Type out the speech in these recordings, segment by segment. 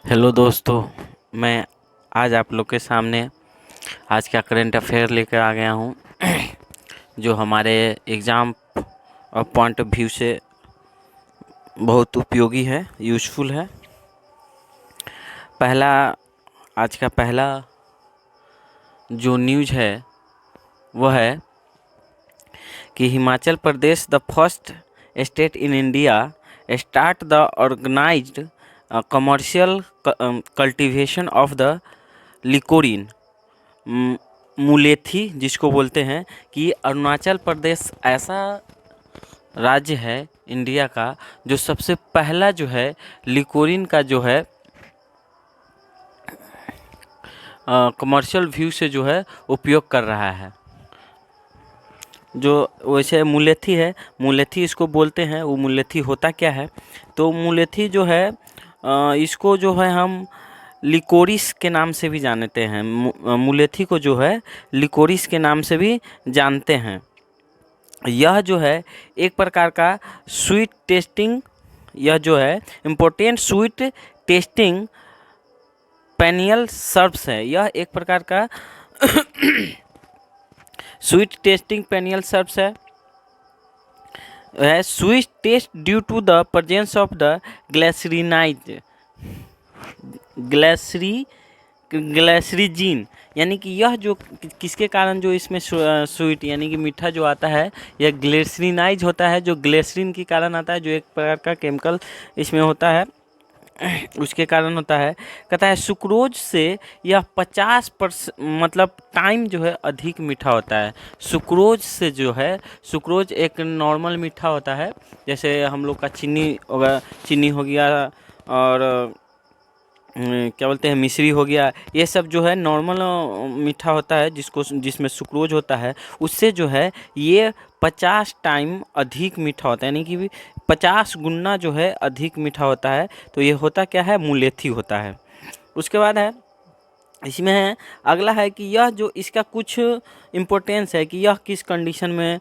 Hello दोस्तों, मैं आज आप लोग के सामने आज का करंट अफेयर लेकर आ गया हूँ जो हमारे एग्ज़ाम और पॉइंट ऑफ व्यू से बहुत उपयोगी है, यूज़फुल है। आज का पहला जो न्यूज़ है वह है कि Himachal Pradesh the first state in India start the organised commercial cultivation of the liquorice mulethi, जिसको बोलते हैं कि अरुणाचल प्रदेश ऐसा राज्य है इंडिया का जो सबसे पहला जो है लिकोरिन का जो है कमर्शियल व्यू से जो है उपयोग कर रहा है। जो वैसे मुलेथी है, मुलेथी इसको बोलते हैं। वो मुलेथी होता क्या है? तो मुलेथी जो है इसको जो है हम लिकोरिस के नाम से भी जानते हैं। मुलेथी को जो है लिकोरिस के नाम से भी जानते हैं। यह जो है एक प्रकार का स्वीट टेस्टिंग, यह जो है important sweet tasting perennial herbs है। यह एक प्रकार का स्वीट टेस्टिंग पेनियल सर्ब्स है sweet taste due to the presence of the glycyrrhizin, यानी कि यह जो किसके कारण जो इसमें स्वीट यानी कि मीठा जो आता है यह ग्लेसरीनाइज होता है, जो ग्लेसरीन के कारण आता है, जो एक प्रकार का केमिकल इसमें होता है उसके कारण होता है। कहता है सुक्रोज से यह 50% मतलब टाइम जो है अधिक मीठा होता है। सुक्रोज से जो है, सुक्रोज एक नॉर्मल मीठा होता है, जैसे हम लोग का चीनी हो गया और क्या बोलते हैं मिश्री हो गया, ये सब जो है नॉर्मल मीठा होता है जिसमें सुक्रोज होता है। उससे जो है ये 50 टाइम अधिक मीठा होता है, यानी कि 50 गुना जो है अधिक मीठा होता है। तो ये होता क्या है? मुलेथी होता है। उसके बाद है इसमें है अगला है कि यह जो इसका कुछ इम्पोर्टेंस है कि यह किस कंडीशन में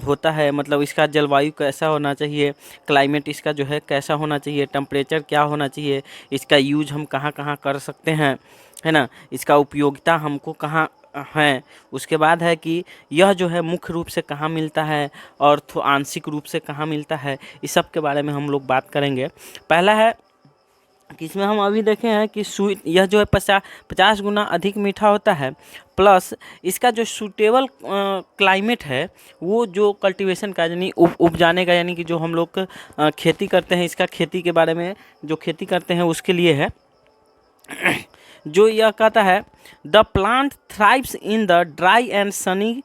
होता है, मतलब इसका जलवायु कैसा होना चाहिए, क्लाइमेट इसका जो है कैसा होना चाहिए, टेम्परेचर क्या होना चाहिए, इसका यूज हम कहाँ कहाँ कर सकते हैं, है ना, इसका उपयोगिता हमको कहाँ है। उसके बाद है कि यह जो है मुख्य रूप से कहाँ मिलता है और आंशिक रूप से कहाँ मिलता है, इस सब के बारे में हम लोग बात करेंगे। पहला है कि इसमें हम अभी देखे हैं कि स्वीट यह जो है 50 गुना अधिक मीठा होता है, प्लस इसका जो सूटेबल क्लाइमेट है वो जो कल्टीवेशन का यानी उपजाने का, यानी कि जो हम लोग खेती करते हैं, इसका खेती के बारे में जो खेती करते हैं उसके लिए है। जो यह कहता है the plant thrives in the dry and sunny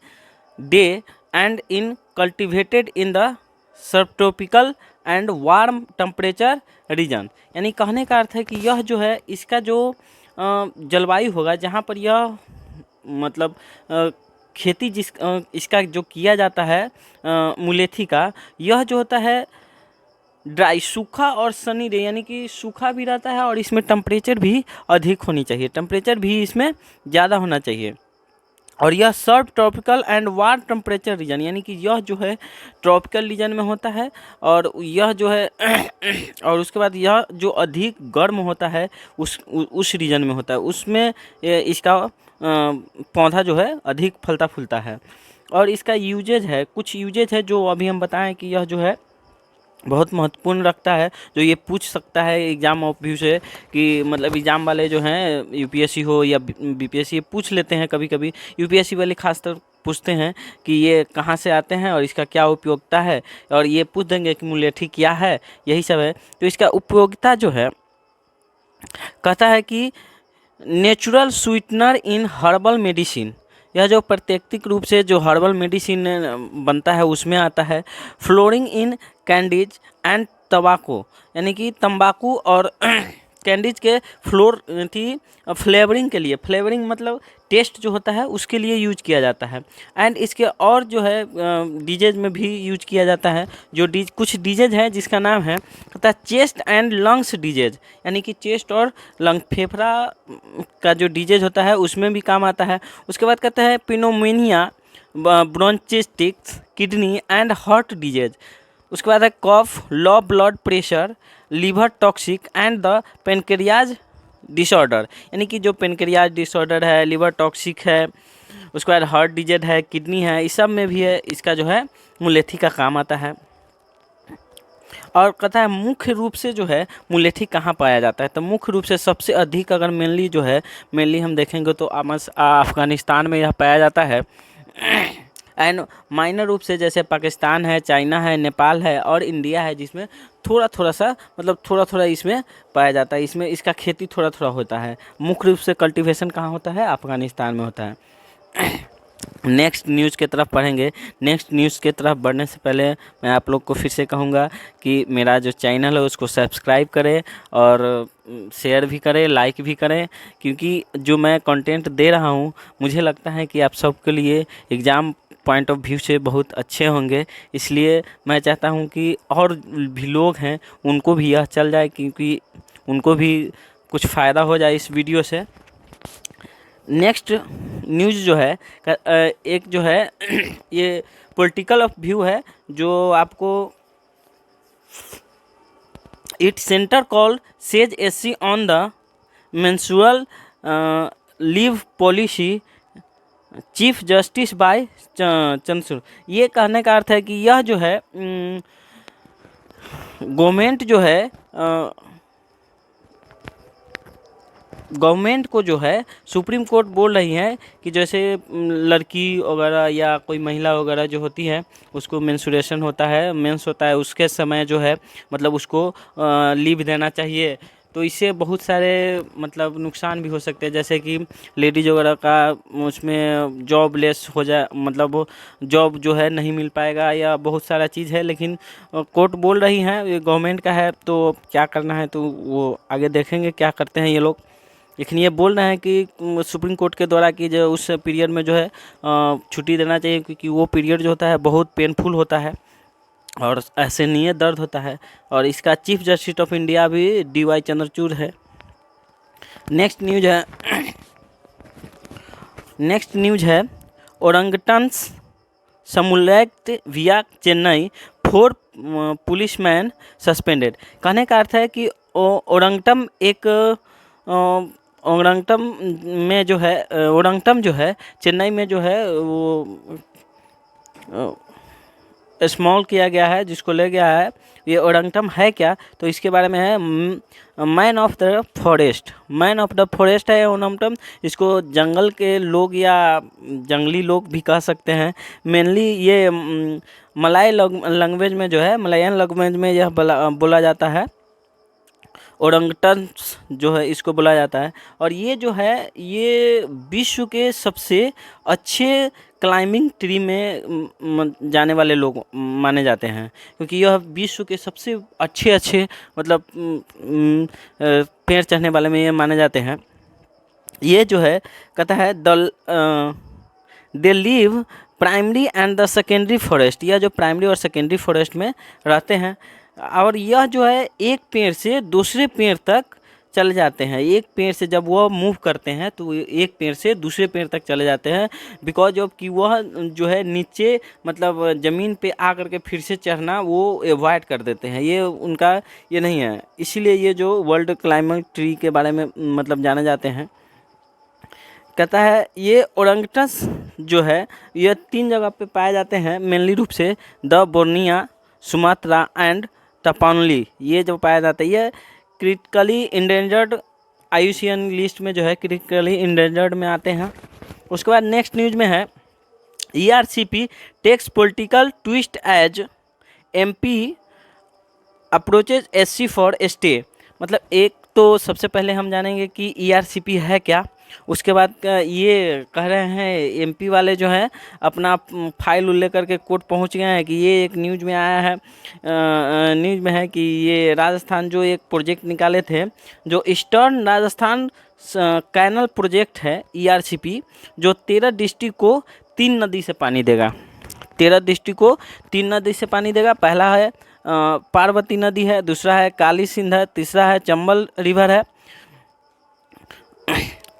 day and in cultivated in the subtropical and warm temperature region, यानी कहने का अर्थ है कि यह जो है इसका जो जलवायु होगा जहाँ पर यह मतलब खेती इसका जो किया जाता है मुलेथी का, यह जो होता है ड्राई, सूखा और सनी डे, यानी कि सूखा भी रहता है और इसमें टेम्परेचर भी अधिक होनी चाहिए, टेम्परेचर भी इसमें ज़्यादा होना चाहिए। और यह subtropical and warm temperature region, यानी कि यह जो है ट्रॉपिकल रीजन में होता है और यह जो है और उसके बाद यह जो अधिक गर्म होता है उस रीजन में होता है, उसमें इसका पौधा जो है अधिक फलता फूलता है। और इसका यूजेज है, कुछ यूजेज है जो अभी हम बताएं कि यह जो है बहुत महत्वपूर्ण रखता है, जो ये पूछ सकता है एग्ज़ाम ऑफ व्यू से कि मतलब एग्ज़ाम वाले जो हैं यूपीएससी हो या बीपीएससी पूछ लेते हैं, कभी कभी यूपीएससी वाले खासतर पूछते हैं कि ये कहाँ से आते हैं और इसका क्या उपयोगिता है, और ये पूछ देंगे कि मुलेठी क्या है, यही सब है। तो इसका उपयोगिता जो है कहता है कि नेचुरल स्वीटनर इन हर्बल मेडिसिन, यह जो प्राकृतिक रूप से जो हर्बल मेडिसिन बनता है उसमें आता है। फ्लोरिंग इन कैंडीज एंड तंबाकू, यानी कि तंबाकू और कैंडीज के फ्लेवरिंग के लिए, फ्लेवरिंग मतलब टेस्ट जो होता है उसके लिए यूज किया जाता है। एंड इसके और जो है डीजेज में भी यूज किया जाता है। जो कुछ डीजेज है जिसका नाम है कहता है चेस्ट एंड लंग्स डीजेज, यानी कि चेस्ट और लंग, फेफड़ा का जो डीजेज होता है उसमें भी काम आता है। उसके बाद कहते हैं pneumonia, bronchitis, kidney and heart disease. उसके बाद है cough, low blood pressure, liver toxic and the pancreas disorder, यानी कि जो पेनक्रियाज डिसऑर्डर है, लीवर टॉक्सिक है, उसके बाद हार्ट डिजीज है, किडनी है, इस सब में भी है इसका जो है मुलेठी का काम आता है। और कहता है मुख्य रूप से जो है मुलेठी कहाँ पाया जाता है, तो मुख्य रूप से सबसे अधिक अगर मेनली हम देखेंगे तो अफगानिस्तान में यह पाया जाता है। एंड माइनर रूप से जैसे पाकिस्तान है, चाइना है, नेपाल है और इंडिया है, जिसमें थोड़ा सा मतलब थोड़ा इसमें पाया जाता है। इसमें इसका खेती थोड़ा होता है। मुख्य रूप से कल्टीवेशन कहाँ होता है, अफगानिस्तान में होता है। नेक्स्ट न्यूज़ की तरफ पढ़ेंगे। नेक्स्ट न्यूज़ की तरफ बढ़ने से पहले मैं आप लोग को फिर से कहूँगा कि मेरा जो चैनल है उसको सब्सक्राइब करें और शेयर भी करें, लाइक भी करें, क्योंकि जो मैं कंटेंट दे रहा हूँ मुझे लगता है कि आप सबके लिए एग्ज़ाम पॉइंट ऑफ व्यू से बहुत अच्छे होंगे। इसलिए मैं चाहता हूँ कि और भी लोग हैं उनको भी यह चल जाए, क्योंकि उनको भी कुछ फ़ायदा हो जाए इस वीडियो से। नेक्स्ट न्यूज़ जो है एक जो है ये पॉलिटिकल ऑफ व्यू है, जो आपको it centre call says SC on the menstrual leave policy chief justice by Chandrachud. ये कहने का अर्थ है कि यह जो है गवर्नमेंट जो है गवर्नमेंट को जो है सुप्रीम कोर्ट बोल रही है कि जैसे लड़की वगैरह या कोई महिला वगैरह जो होती है उसको मेंस्ट्रुएशन होता है, मेंस होता है, उसके समय जो है मतलब उसको लीव देना चाहिए। तो इससे बहुत सारे मतलब नुकसान भी हो सकते हैं, जैसे कि लेडीज वगैरह का उसमें जॉब लेस हो जाए, मतलब वो जॉब जो है नहीं मिल पाएगा या बहुत सारा चीज़ है। लेकिन कोर्ट बोल रही है, ये गवर्नमेंट का है, तो क्या करना है तो वो आगे देखेंगे क्या करते हैं ये लोग। लेकिन ये बोल रहे हैं कि सुप्रीम कोर्ट के द्वारा कि जो उस पीरियड में जो है छुट्टी देना चाहिए, क्योंकि वो पीरियड जो होता है बहुत पेनफुल होता है और असहनीय दर्द होता है। और इसका चीफ जस्टिस ऑफ इंडिया भी DY चंद्रचूड़ है। नेक्स्ट न्यूज है ओरंगटन्स समूलेक्ट विया चेन्नई 4 पुलिसमैन सस्पेंडेड। कहने का अर्थ है कि ओरंगटम एक ओरंगटम में जो है ओरंगटम जो है चेन्नई में जो है वो स्मॉल किया गया है, जिसको ले गया है। ये ओरंगटम है क्या, तो इसके बारे में है man of the forest. Man of the forest है ओरंगटम। इसको जंगल के लोग या जंगली लोग भी कह सकते हैं। मेनली ये मलाय लैंग्वेज में जो है, मलयान लैंग्वेज में यह बोला जाता है। ओरंगटन्स जो है इसको बोला जाता है। और ये जो है ये विश्व के सबसे अच्छे क्लाइंबिंग ट्री में जाने वाले लोग माने जाते हैं, क्योंकि यह विश्व के सबसे अच्छे मतलब पेड़ चढ़ने वाले में ये माने जाते हैं। ये जो है कहता है they live primary and the secondary forest. यह जो प्राइमरी और सेकेंडरी फॉरेस्ट में रहते हैं, और यह जो है एक पेड़ से दूसरे पेड़ तक चले जाते हैं। एक पेड़ से जब वह मूव करते हैं तो एक पेड़ से दूसरे पेड़ तक चले जाते हैं, बिकॉज ऑफ कि वह जो है नीचे मतलब ज़मीन पे आकर के फिर से चढ़ना वो अवॉइड कर देते हैं। ये उनका ये नहीं है, इसीलिए ये जो वर्ल्ड क्लाइमेट ट्री के बारे में मतलब जाने जाते हैं। कहता है ये ओरंगटन्स जो है ये 3 जगह पे पाए जाते हैं मेनली रूप से, द बोर्निया, सुमात्रा एंड टपानली। ये जो पाया जाता है ये क्रिटिकली इंडेंजर्ड IUCN लिस्ट में जो है क्रिटिकली इंडेंजर्ड में आते हैं। उसके बाद नेक्स्ट न्यूज में है ERCP takes political twist as MP approaches SC for stay. मतलब एक तो सबसे पहले हम जानेंगे कि ERCP है क्या। उसके बाद ये कह रहे हैं MP वाले जो हैं अपना फाइल लेकर के कोर्ट पहुंच गए हैं कि ये एक न्यूज़ में आया है, न्यूज़ में है कि ये राजस्थान जो एक प्रोजेक्ट निकाले थे, जो ईस्टर्न राजस्थान कैनल प्रोजेक्ट है ERCP, जो 13 डिस्ट्रिक्ट को 3 नदी से पानी देगा। 13 डिस्ट्रिक्ट को 3 नदी से पानी देगा। पहला है पार्वती नदी है, दूसरा है काली सिंध है, तीसरा है चंबल रिवर है।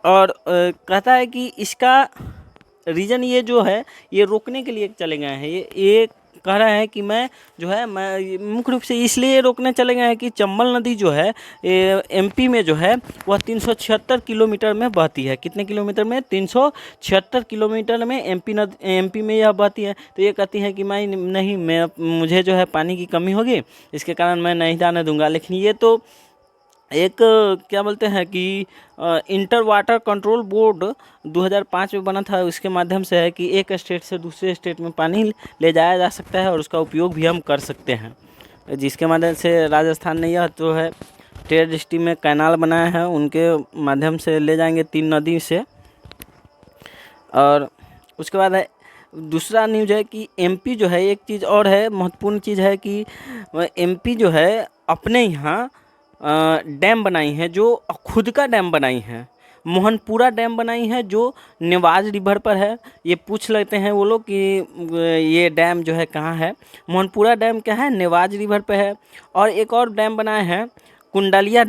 और कहता है कि इसका रीज़न ये जो है ये रोकने के लिए चले गए हैं। ये कह रहे हैं कि मैं जो है मैं मुख्य रूप से इसलिए रोकने चले गए हैं कि चंबल नदी जो है एमपी में जो है वह 376 किलोमीटर में बहती है। कितने किलोमीटर में? 376 किलोमीटर में एमपी में यह बहती है। तो ये कहती है कि मैं मुझे जो है पानी की कमी होगी, इसके कारण मैं नहीं जाने दूंगा। लेकिन ये तो एक क्या बोलते हैं कि इंटर वाटर कंट्रोल बोर्ड 2005 में बना था, उसके माध्यम से है कि एक स्टेट से दूसरे स्टेट में पानी ले जाया जा सकता है और उसका उपयोग भी हम कर सकते हैं, जिसके माध्यम से राजस्थान ने यह जो है टेर डिस्ट्रिक्ट में कैनाल बनाया है, उनके माध्यम से ले जाएंगे 3 नदी से। और उसके बाद है दूसरा न्यूज है कि एमपी जो है, एक चीज़ और है महत्वपूर्ण चीज़ है कि एमपी जो है अपने यहाँ डैम बनाई हैं, जो खुद का डैम बनाई हैं। मोहनपुरा डैम बनाई है जो नेवाज रिवर पर है। ये पूछ लेते हैं वो लोग कि ये डैम जो है कहाँ है। मोहनपुरा डैम क्या है? नेवाज रिवर पे है। और एक और डैम बनाए हैं कुंडलिया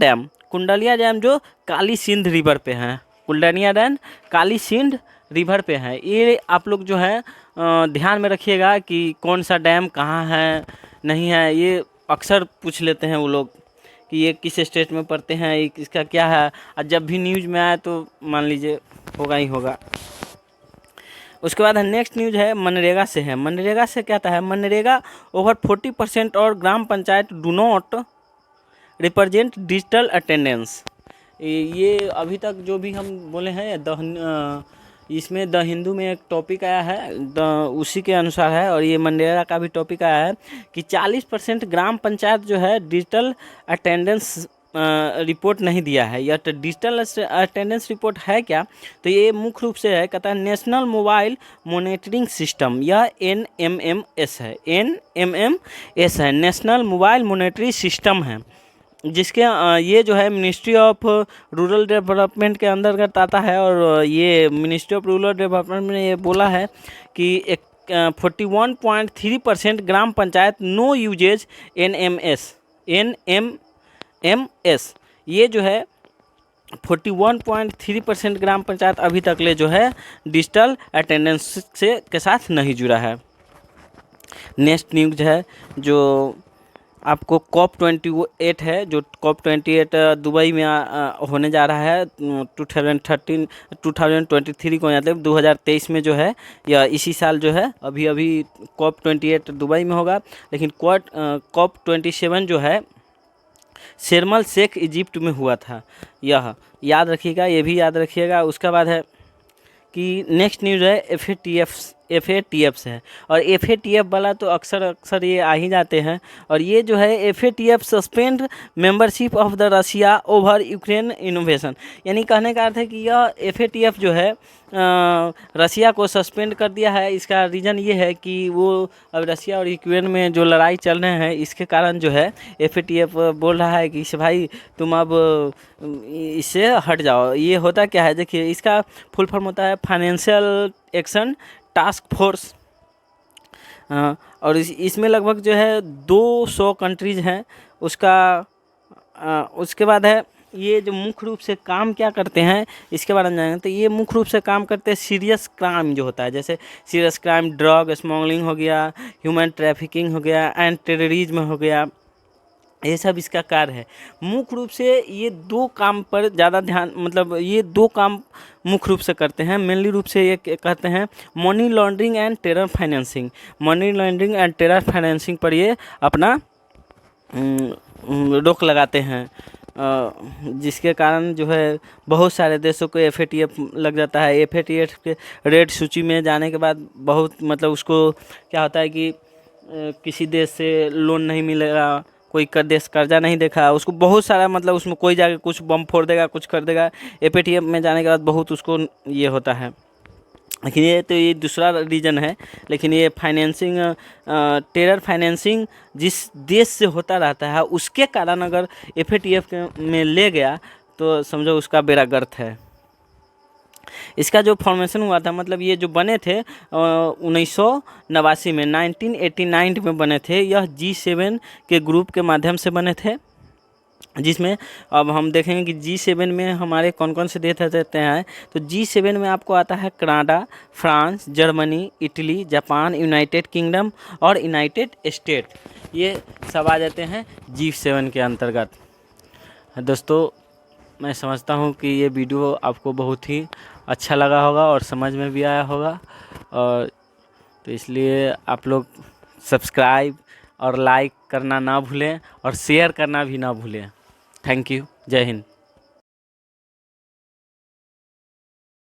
डैम जो काली सिंध रिवर पे है। कुंडलिया डैम काली सिंध रिवर पे है। ये आप लोग जो है ध्यान में रखिएगा कि कौन सा डैम कहाँ है नहीं है। ये अक्सर पूछ लेते हैं वो लोग कि ये किस स्टेट में पड़ते हैं, इसका क्या है। और जब भी न्यूज़ में आए तो मान लीजिए होगा ही होगा। उसके बाद नेक्स्ट न्यूज़ है मनरेगा से है। मनरेगा से क्या है? मनरेगा ओवर 40% और gram panchayat do not represent digital attendance. ये अभी तक जो भी हम बोले हैं इसमें द हिंदू में एक टॉपिक आया है, उसी के अनुसार है। और ये मनरेगा का भी टॉपिक आया है कि 40% ग्राम पंचायत जो है डिजिटल अटेंडेंस रिपोर्ट नहीं दिया है। यह तो डिजिटल अटेंडेंस रिपोर्ट है क्या? तो ये मुख्य रूप से है, कहता है नेशनल मोबाइल मॉनिटरिंग सिस्टम, यह NMMS है। NMMS है, नेशनल मोबाइल मॉनिटरिंग सिस्टम है, जिसके ये जो है मिनिस्ट्री ऑफ रूरल डेवलपमेंट के अंतर्गत आता है। और ये मिनिस्ट्री ऑफ रूरल डेवलपमेंट ने ये बोला है कि 41.3% ग्राम पंचायत नो यूजेज NMMS। ये जो है 41.3% ग्राम पंचायत अभी तक ले जो है डिजिटल अटेंडेंस के साथ नहीं जुड़ा है। नेक्स्ट न्यूज़ है जो आपको COP28 है, जो COP28 दुबई में होने जा रहा है 2023 को, मतलब 2023 में जो है, या इसी साल जो है अभी COP28 दुबई में होगा। लेकिन COP27 जो है शर्म एल शेख इजिप्ट में हुआ था, यह याद रखिएगा, ये भी याद रखिएगा। उसके बाद है कि नेक्स्ट न्यूज़ है FATF से है। और FATF वाला तो अक्सर ये आ ही जाते हैं। और ये जो है FATF suspend membership of the Russia over Ukraine innovation, यानी कहने का अर्थ है कि यह FATF जो है रशिया को सस्पेंड कर दिया है। इसका रीज़न ये है कि वो अब रशिया और यूक्रेन में जो लड़ाई चल रहे हैं, इसके कारण जो है FATF बोल रहा है कि भाई तुम अब इससे हट जाओ। ये होता क्या है, देखिए इसका फुल फॉर्म होता है फाइनेंशियल एक्शन टास्क फोर्स। और इसमें लगभग जो है 200 कंट्रीज़ हैं उसके बाद है ये जो मुख्य रूप से काम क्या करते हैं इसके बारे में जानेंगे। तो ये मुख्य रूप से काम करते हैं सीरियस क्राइम जो होता है, जैसे सीरियस क्राइम, ड्रग स्मगलिंग हो गया, ह्यूमन ट्रैफिकिंग हो गया, एंड टेररिज्म हो गया, ये सब इसका कार्य है। मुख्य रूप से ये 2 काम पर ज़्यादा ध्यान, मतलब ये 2 काम मुख्य रूप से करते हैं। मेनली रूप से ये कहते हैं money laundering and terror financing. Money laundering and terror financing पर ये अपना रोक लगाते हैं, जिसके कारण जो है बहुत सारे देशों को FATF लग जाता है। FATF के रेड सूची में जाने के बाद बहुत, मतलब उसको क्या होता है कि किसी देश से लोन नहीं मिलेगा, कोई देश कर्जा नहीं देखा, उसको बहुत सारा, मतलब उसमें कोई जाके कुछ बम फोड़ देगा, कुछ कर देगा। FATF में जाने के बाद बहुत उसको ये होता है। लेकिन ये दूसरा रीज़न है। लेकिन ये फाइनेंसिंग, टेरर फाइनेंसिंग जिस देश से होता रहता है, उसके कारण अगर FATF में ले गया तो समझो उसका बेड़ा गर्क है। इसका जो फॉर्मेशन हुआ था, मतलब ये जो बने थे 1989 में, 1989 में बने थे। यह G7 के ग्रुप के माध्यम से बने थे। जिसमें अब हम देखेंगे कि G7 में हमारे कौन कौन से देश रहते हैं। तो G7 में आपको आता है Canada, France, Germany, Italy, Japan, United kingdom और यूनाइटेड स्टेट, ये सब आ जाते हैं G7 के अंतर्गत। दोस्तों, मैं समझता हूँ कि ये वीडियो आपको बहुत ही अच्छा लगा होगा और समझ में भी आया होगा, और तो इसलिए आप लोग सब्सक्राइब और लाइक करना ना भूलें और शेयर करना भी ना भूलें। Thank you. जय हिंद।